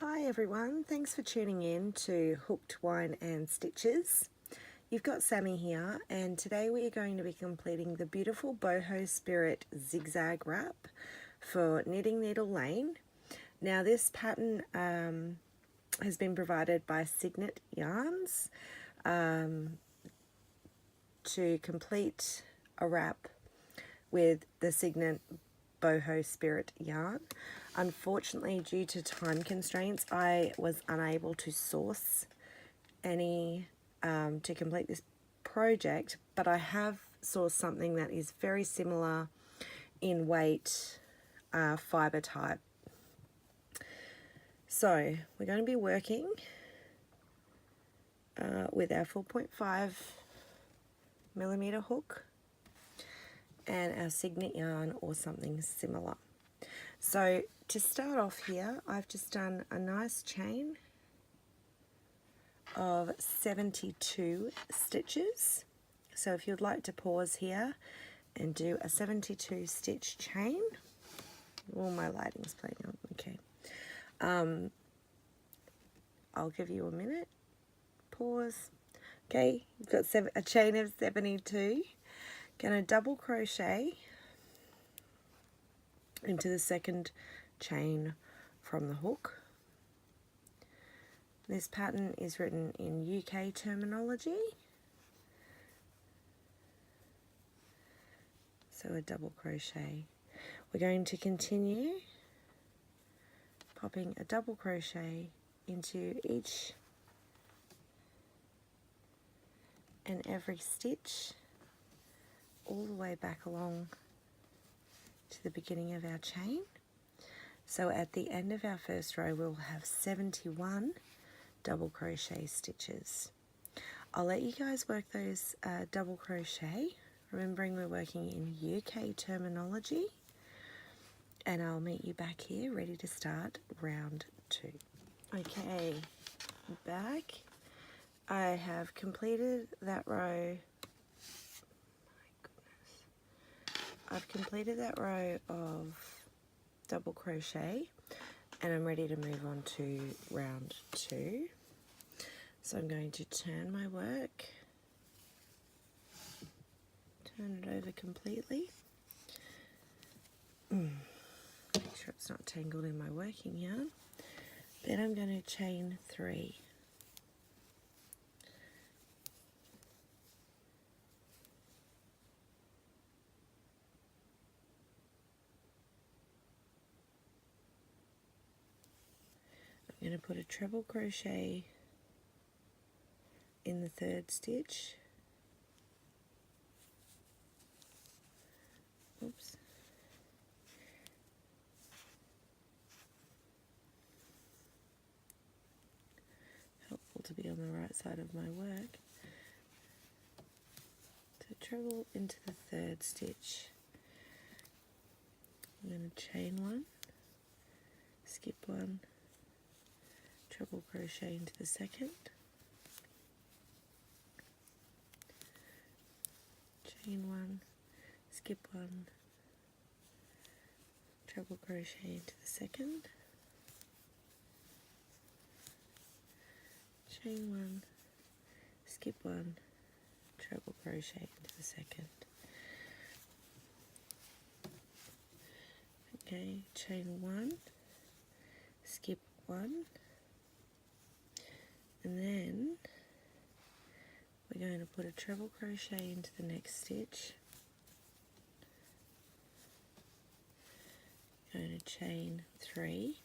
Hi everyone, thanks for tuning in to Hooked Wine and Stitches. You've got Sammy here, and today we are going to be completing the beautiful Boho Spirit ZigZag wrap for Knittingneedle Lane. Now this pattern has been provided by Cygnet yarns to complete a wrap with the Cygnet Boho Spirit yarn. Unfortunately, due to time constraints, I was unable to source any to complete this project, but I have sourced something that is very similar in weight, fibre type. So we're going to be working with our 4.5mm hook and our Cygnet yarn or something similar. So to start off here, I've just done a nice chain of 72 stitches. So if you'd like to pause here and do a 72 stitch chain, oh, my lighting's playing on, okay. I'll give you a minute, pause. Okay, you've got a chain of 72. Gonna double crochet into the second chain from the hook. This pattern is written in UK terminology, so a double crochet. We're going to continue popping a double crochet into each and every stitch all the way back along to the beginning of our chain. So at the end of our first row we'll have 71 double crochet stitches. I'll let you guys work those double crochet, remembering we're working in UK terminology, and I'll meet you back here ready to start round 2. Okay, back. I have completed that row. I've completed that row of double crochet and I'm ready to move on to round 2. So I'm going to turn my work, turn it over completely, make sure it's not tangled in my working yarn. Then I'm going to chain 3. I'm going to put a treble crochet in the third stitch. Oops. Helpful to be on the right side of my work. So treble into the third stitch. I'm going to chain 1, skip 1, treble crochet into the second, chain 1, skip 1, treble crochet into the second, chain 1, skip 1, treble crochet into the second. Okay, chain 1, skip 1, and then we're going to put a treble crochet into the next stitch. Going to chain 3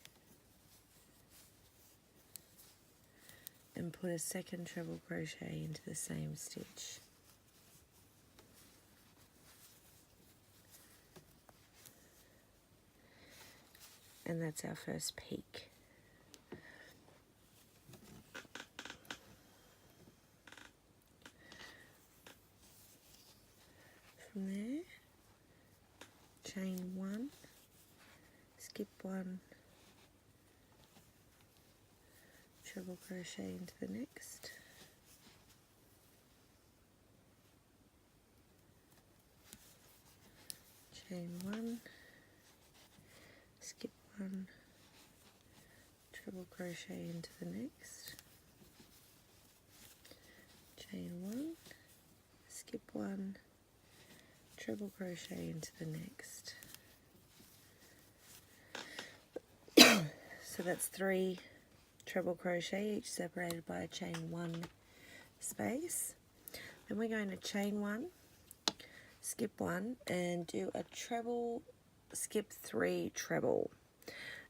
and put a second treble crochet into the same stitch. And that's our first peak. From there, chain 1, skip 1, treble crochet into the next, chain 1, skip 1, treble crochet into the next, chain 1, skip 1, treble crochet into the next. So that's 3 treble crochet, each separated by a chain 1 space. Then we're going to chain 1, skip 1, and do a treble, skip 3 treble.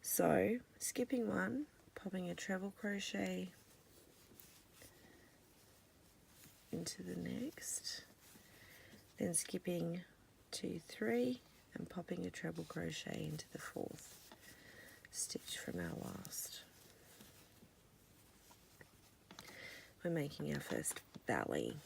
So skipping 1, popping a treble crochet into the next, then skipping 2, 3, and popping a treble crochet into the 4th stitch from our last. We're making our first valley.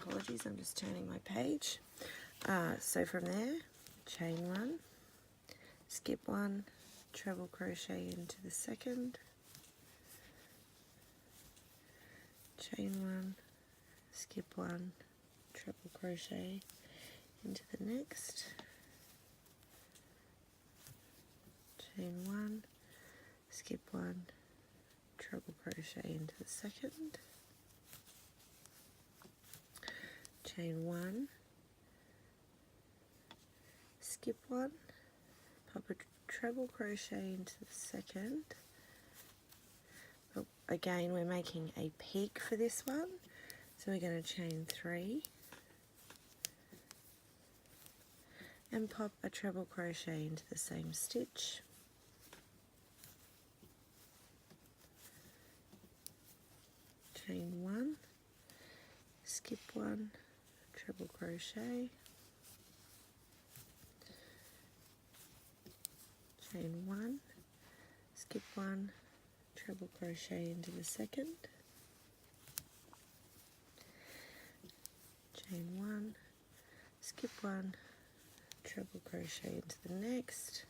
Apologies, I'm just turning my page. So from there, chain 1, skip 1, treble crochet into the second, chain 1, skip 1, treble crochet into the next, chain 1, skip 1, treble crochet into the second, chain 1, skip 1, pop a treble crochet into the second. But again, we're making a peak for this one, so we're going to chain 3 and pop a treble crochet into the same stitch, chain 1, skip 1, treble crochet, chain 1, skip 1, treble crochet into the second, chain 1, skip 1, treble crochet into the next.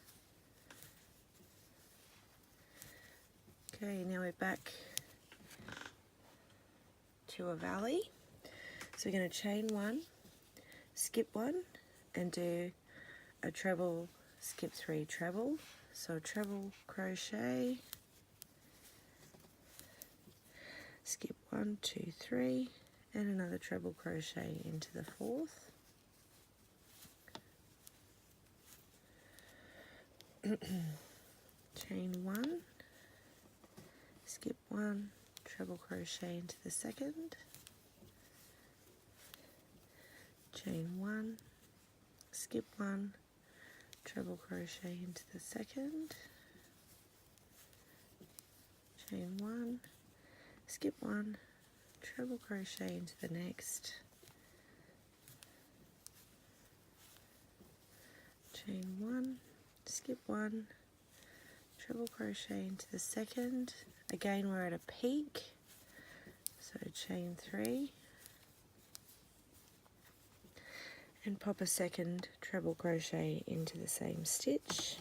Okay, now we're back to a valley. So we're going to chain 1, skip 1, and do a treble, skip 3 treble. So treble crochet, skip 1, 2, 3, and another treble crochet into the 4th. Chain 1, skip 1, treble crochet into the second, chain 1, skip 1, treble crochet into the second, chain 1, skip 1, treble crochet into the next, chain 1, skip 1, treble crochet into the second. Again, we're at a peak, so chain 3 and pop a second treble crochet into the same stitch,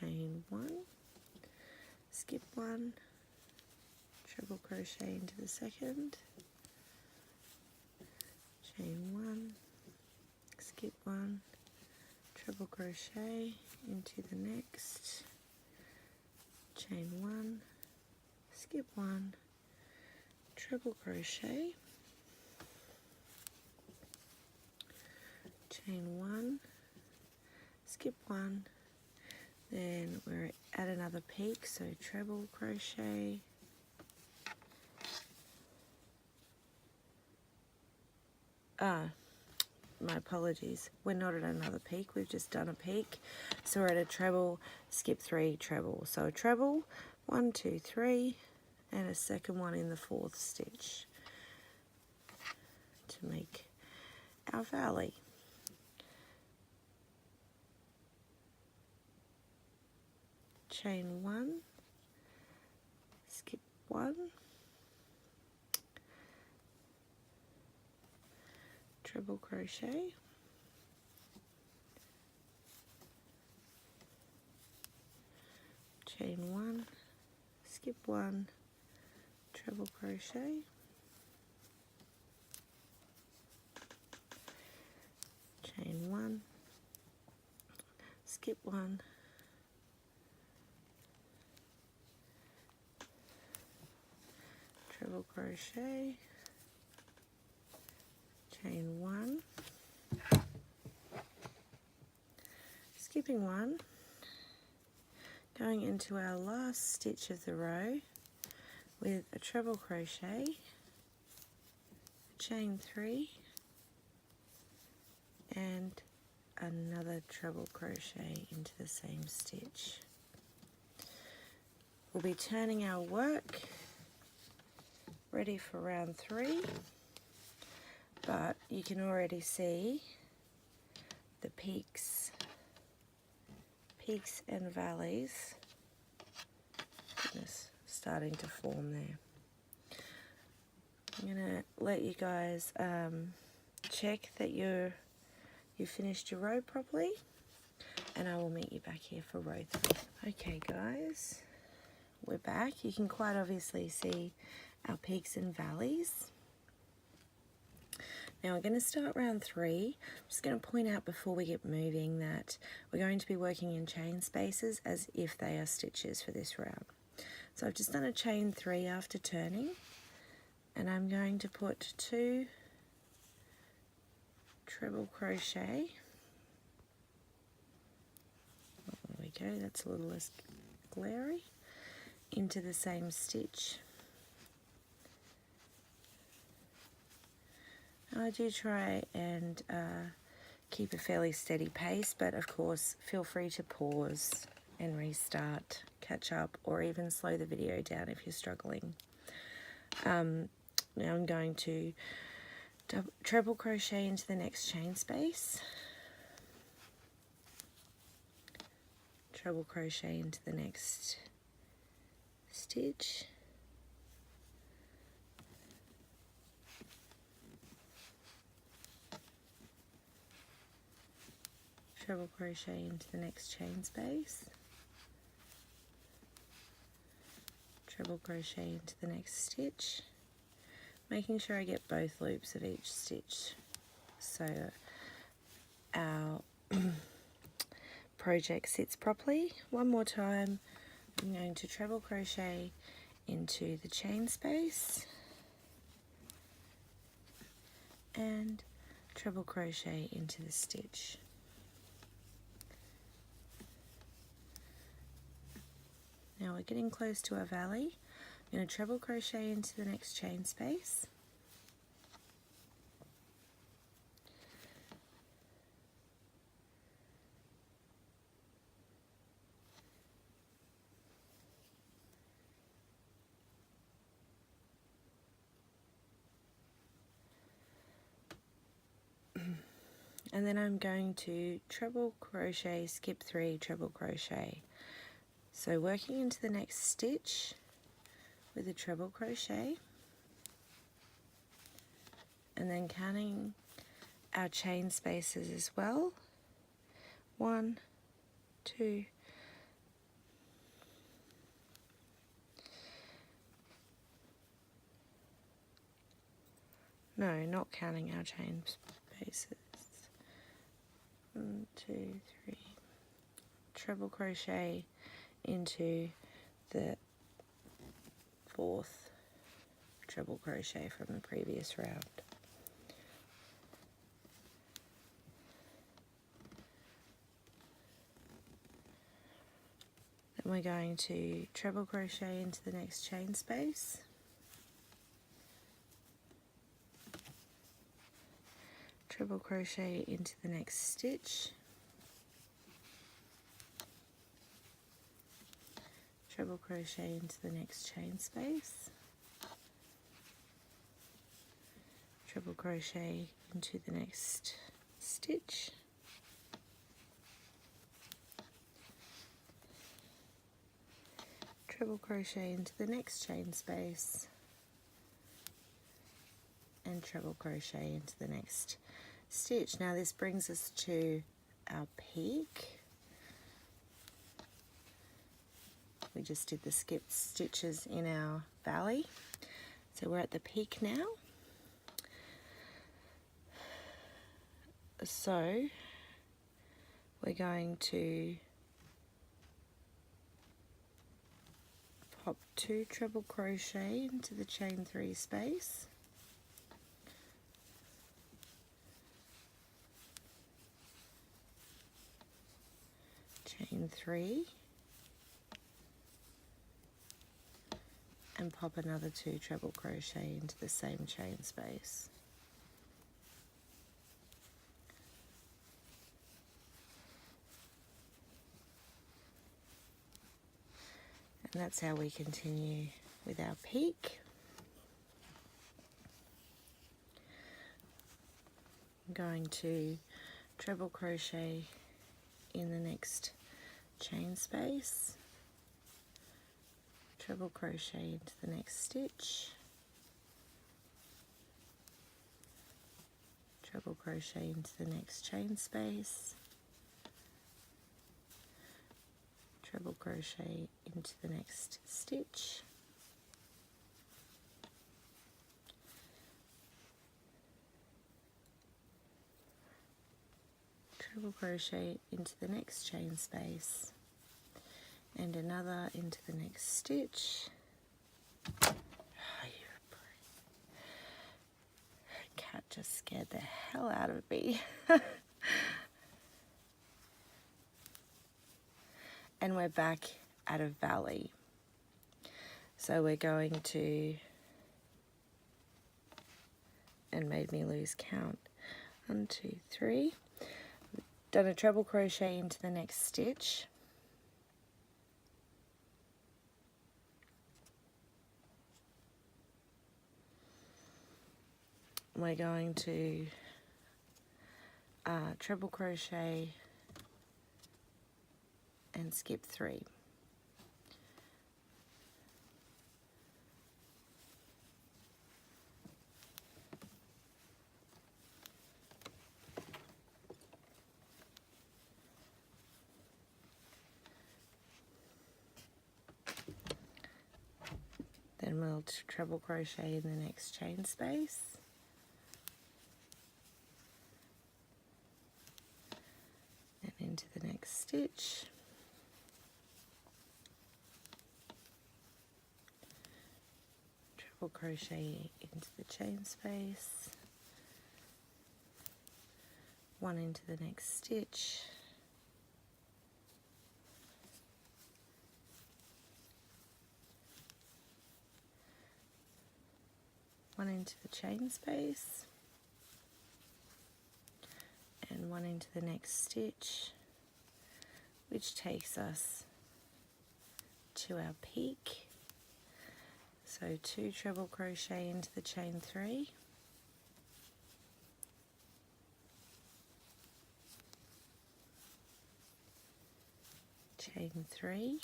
chain 1, skip 1, treble crochet into the second, chain 1, skip 1, treble crochet into the next, chain 1, skip 1, treble crochet, chain 1, skip 1, then we're at another peak, so treble crochet, my apologies, we're not at another peak, we've just done a peak, so we're at a treble, skip 3 treble, so a treble, 1, 2, 3, and a second one in the 4th stitch to make our valley. Chain 1, skip 1, treble crochet, chain 1, skip 1, treble crochet, chain 1, skip 1, treble crochet, chain 1, skipping 1, going into our last stitch of the row with a treble crochet, chain 3, and another treble crochet into the same stitch. We'll be turning our work ready for round 3, but you can already see the peaks and valleys starting to form there. I'm gonna let you guys check that you finished your row properly, and I will meet you back here for row 3. Okay guys, we're back. You can quite obviously see our peaks and valleys. Now we're going to start round 3. I'm just going to point out before we get moving that we're going to be working in chain spaces as if they are stitches for this round. So I've just done a chain 3 after turning, and I'm going to put 2 treble crochet. There we go, that's a little less glary, into the same stitch. I do try and keep a fairly steady pace, but of course feel free to pause and restart, catch up, or even slow the video down if you're struggling. Now I'm going to treble crochet into the next chain space, treble crochet into the next stitch, treble crochet into the next chain space, treble crochet into the next stitch, making sure I get both loops of each stitch so our project sits properly. One more time, I'm going to treble crochet into the chain space and treble crochet into the stitch. Now we're getting close to our valley. I'm going to treble crochet into the next chain space, and then I'm going to treble crochet, skip 3, treble crochet. So working into the next stitch with a treble crochet, and then counting our chain spaces as well. 1, 2, no, not counting our chain spaces. 1, 2, 3, treble crochet into the 4th treble crochet from the previous round. Then we're going to treble crochet into the next chain space, treble crochet into the next stitch, treble crochet into the next chain space, treble crochet into the next stitch, treble crochet into the next chain space, and treble crochet into the next stitch. Now this brings us to our peak. We just did the skipped stitches in our valley. So we're at the peak now. So we're going to pop 2 treble crochet into the chain 3 space. Chain 3 and pop another 2 treble crochet into the same chain space. And that's how we continue with our peak. I'm going to treble crochet in the next chain space, treble crochet into the next stitch, treble crochet into the next chain space, treble crochet into the next stitch, treble crochet into the next chain space, and another into the next stitch. Oh, cat just scared the hell out of me. And we're back at a valley. So we're going to, and made me lose count, 1, 2, 3. Done a treble crochet into the next stitch. We're going to treble crochet and skip 3. Then we'll treble crochet in the next chain space. And into the next stitch. Treble crochet into the chain space. 1 into the next stitch. One into the chain space, and 1 into the next stitch, which takes us to our peak. So 2 treble crochet into the chain 3, chain 3,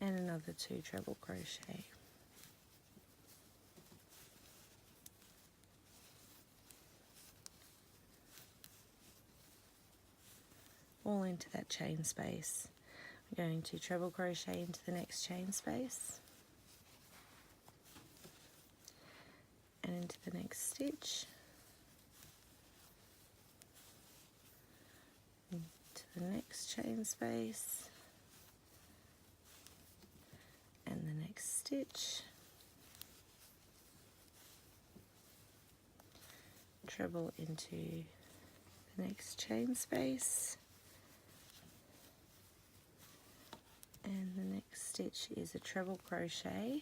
and another 2 treble crochet. All into that chain space. I'm going to treble crochet into the next chain space and into the next stitch, into the next chain space and the next stitch, treble into the next chain space, and the next stitch is a treble crochet,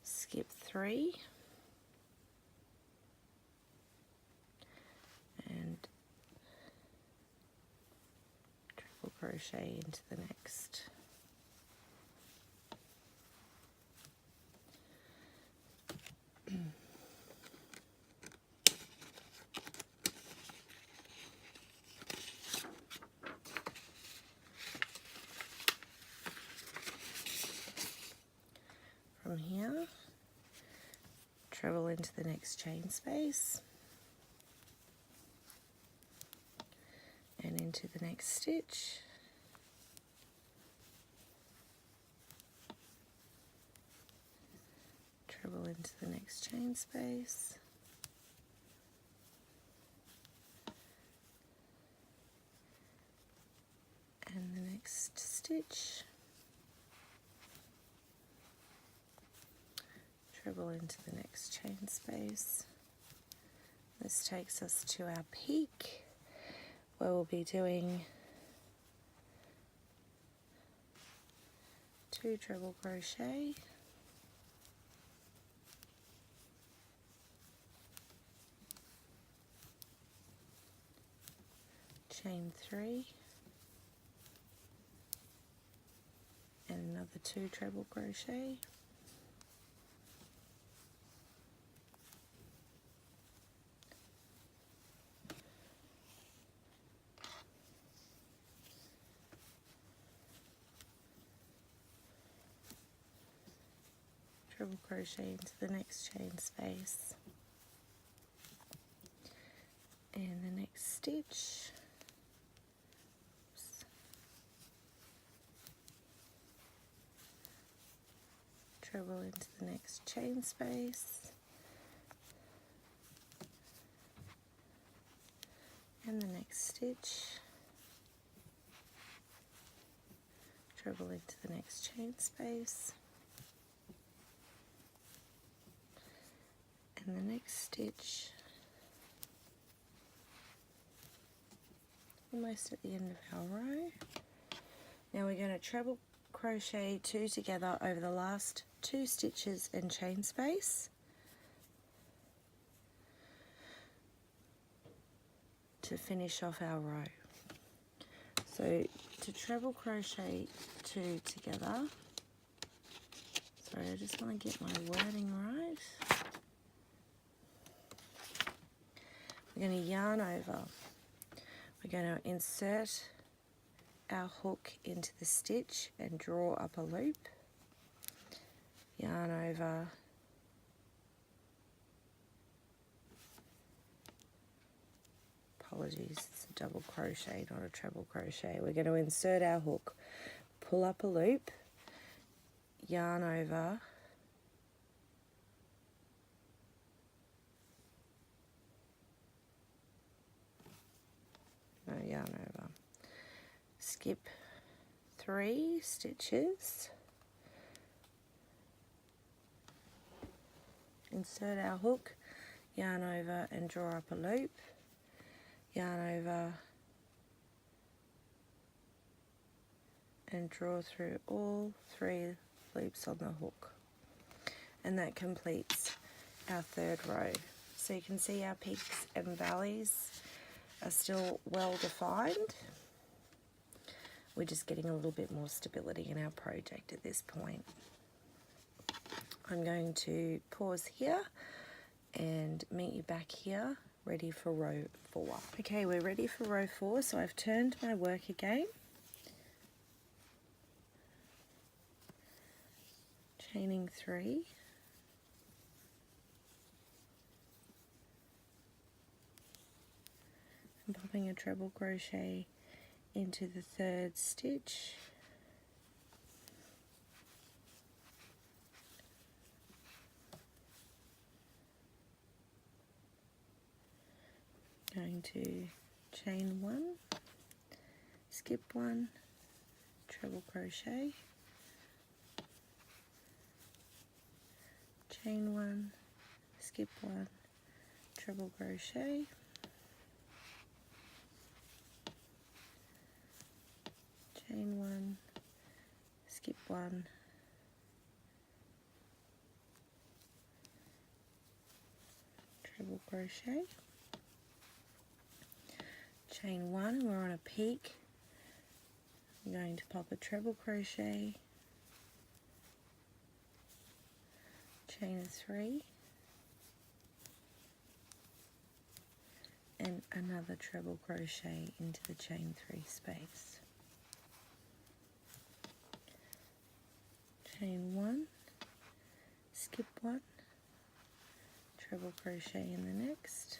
skip 3, and treble crochet into the next. From here, treble into the next chain space, and into the next stitch, treble into the next chain space, and the next stitch, treble into the next chain space. This takes us to our peak, where we'll be doing 2 treble crochet, chain 3, and another 2 treble crochet, treble crochet into the next chain space, and the next stitch, treble into the next chain space, and the next stitch, treble into the next chain space, and the next stitch. Almost at the end of our row. Now we're going to treble crochet 2 together over the last 2 stitches and chain space to finish off our row. So to treble crochet 2 together, sorry, I just want to get my wording right. We're going to yarn over. We're going to insert our hook into the stitch and draw up a loop, yarn over, apologies, it's a double crochet, not a treble crochet. We're going to insert our hook, pull up a loop, yarn over, yarn over, skip 3 stitches, insert our hook, yarn over and draw up a loop, yarn over and draw through all 3 loops on the hook, and that completes our 3rd row. So you can see our peaks and valleys are still well defined. We're just getting a little bit more stability in our project at this point. I'm going to pause here and meet you back here ready for row 4. Okay, we're ready for row 4, so I've turned my work again, chaining 3, and popping a treble crochet into the 3rd stitch, going to chain 1, skip 1, treble crochet, chain 1, skip 1, treble crochet, chain 1, skip 1, treble crochet, chain 1, we're on a peak. I'm going to pop a treble crochet, chain 3, and another treble crochet into the chain 3 space. Chain 1, skip 1, treble crochet in the next,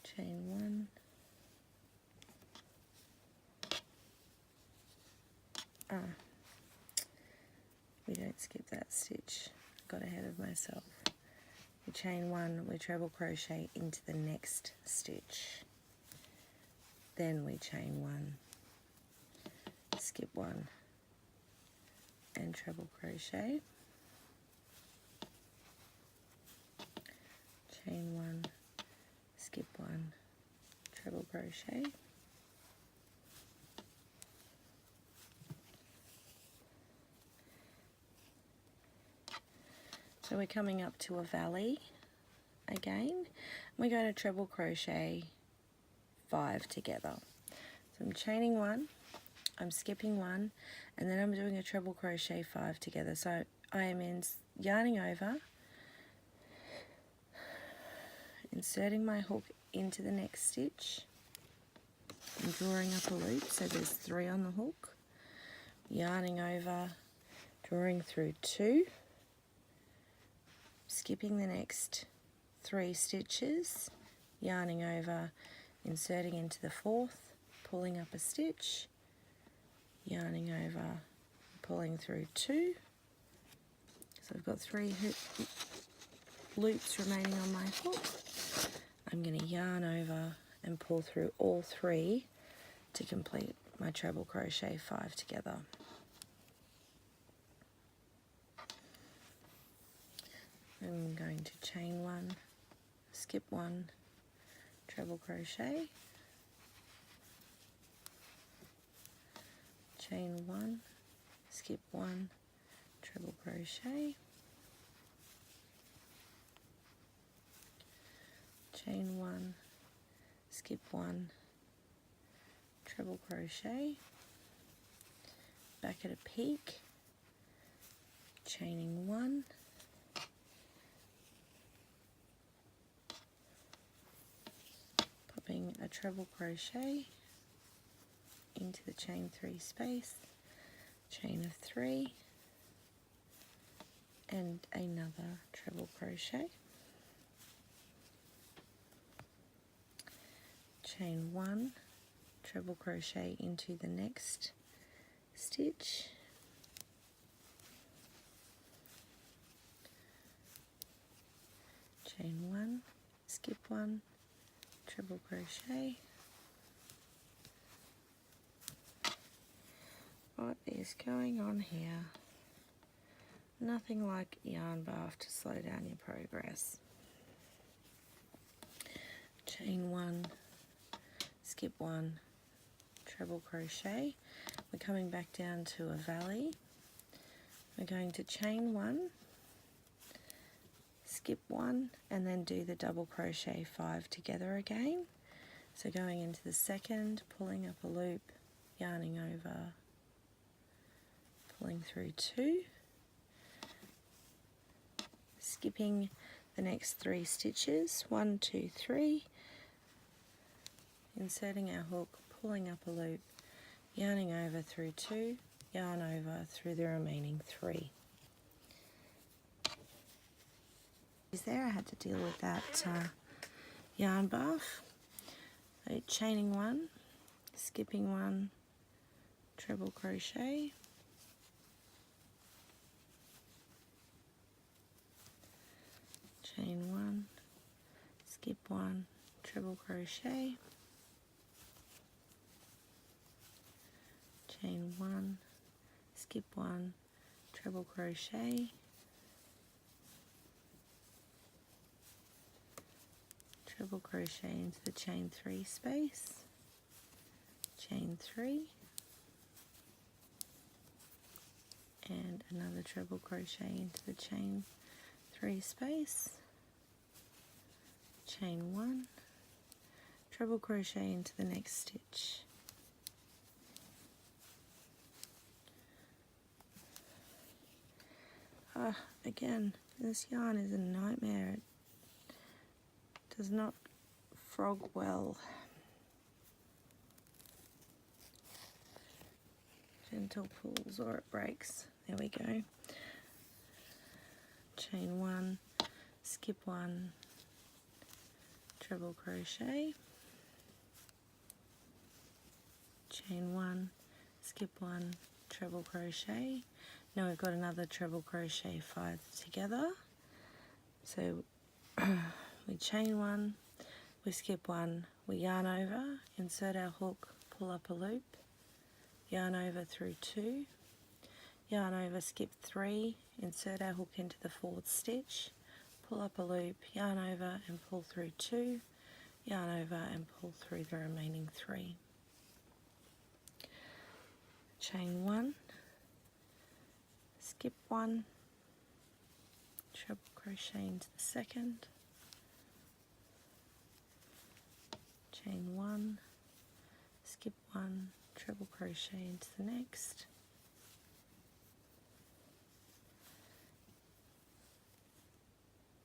chain 1, we don't skip that stitch, got ahead of myself. We chain 1, we treble crochet into the next stitch, then we chain 1, skip 1 and treble crochet, chain 1, skip 1, treble crochet, so we're coming up to a valley again. We're going to treble crochet 5 together. So I'm chaining 1, I'm skipping 1, and then I'm doing a treble crochet 5 together. So I am yarning over, inserting my hook into the next stitch, and drawing up a loop, so there's 3 on the hook, yarning over, drawing through 2, skipping the next 3 stitches, yarning over, inserting into the 4th, pulling up a stitch, yarning over, pulling through 2. So I've got 3 loops remaining on my hook. I'm going to yarn over and pull through all 3 to complete my treble crochet 5 together. I'm going to chain 1, skip 1, treble crochet, chain 1, skip 1, treble crochet, chain 1, skip 1, treble crochet, back at a peak, chaining 1, popping a treble crochet into the chain 3 space, chain of 3, and another treble crochet, chain 1, treble crochet into the next stitch, chain 1, skip 1, treble crochet. What is going on here? Nothing like yarn bath to slow down your progress. Chain 1, skip 1, treble crochet. We're coming back down to a valley. We're going to chain 1, skip 1, and then do the double crochet 5 together again. So going into the second, pulling up a loop, yarning over, pulling through 2, skipping the next 3 stitches, 1, 2, 3, inserting our hook, pulling up a loop, yarning over through 2, yarn over through the remaining 3. There, I had to deal with that yarn bath. So chaining 1, skipping 1, treble crochet, chain 1, skip 1, treble crochet, chain 1, skip 1, treble crochet, treble crochet into the chain 3 space, chain 3, and another treble crochet into the chain 3 space, chain 1, treble crochet into the next stitch. Again, this yarn is a nightmare. It does not frog well. Gentle pulls or it breaks. There we go. chain 1, skip 1, treble crochet, chain 1, skip 1, treble crochet. Now we've got another treble crochet 5 together. So we chain 1, we skip 1, we yarn over, insert our hook, pull up a loop, yarn over through 2, yarn over, skip 3, insert our hook into the 4th stitch, pull up a loop, yarn over and pull through 2, yarn over and pull through the remaining 3. Chain 1, skip 1, treble crochet into the 2nd, chain 1, skip 1, treble crochet into the next,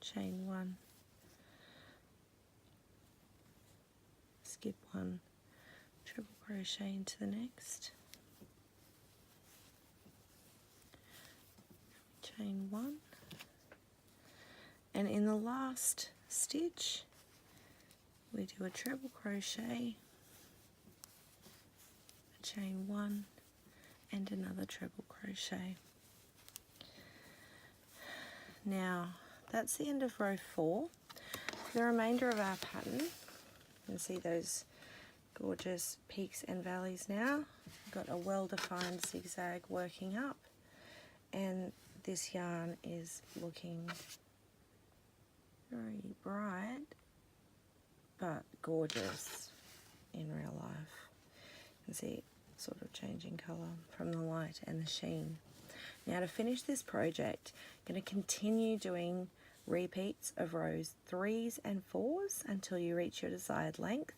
chain 1, skip 1, treble crochet into the next, chain 1, and in the last stitch we do a treble crochet, a chain 1 and another treble crochet. Now that's the end of row 4. For the remainder of our pattern, you can see those gorgeous peaks and valleys now. We've got a well-defined zigzag working up, and this yarn is looking very bright but gorgeous in real life. You can see it sort of changing colour from the light and the sheen. Now to finish this project, I'm going to continue doing repeats of rows 3s and 4s until you reach your desired length,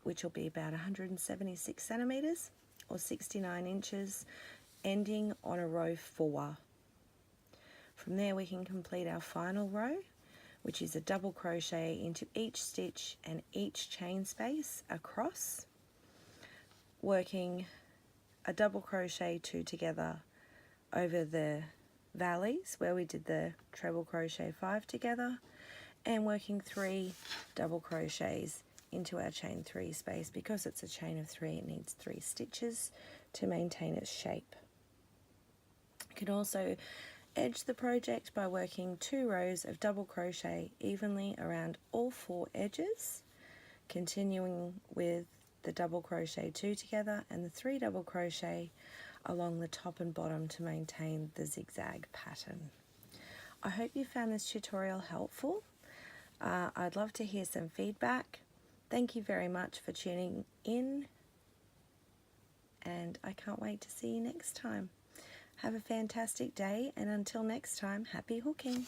which will be about 176 centimetres or 69 inches, ending on a row 4. From there we can complete our final row, which is a double crochet into each stitch and each chain space across, working a double crochet 2 together over the valleys where we did the treble crochet 5 together, and working 3 double crochets into our chain 3 space. Because it's a chain of 3, it needs 3 stitches to maintain its shape. You can also edge the project by working 2 rows of double crochet evenly around all 4 edges, continuing with the double crochet 2 together and the 3 double crochet along the top and bottom to maintain the zigzag pattern. I hope you found this tutorial helpful. I'd love to hear some feedback. Thank you very much for tuning in, and I can't wait to see you next time. Have a fantastic day, and until next time, happy hooking!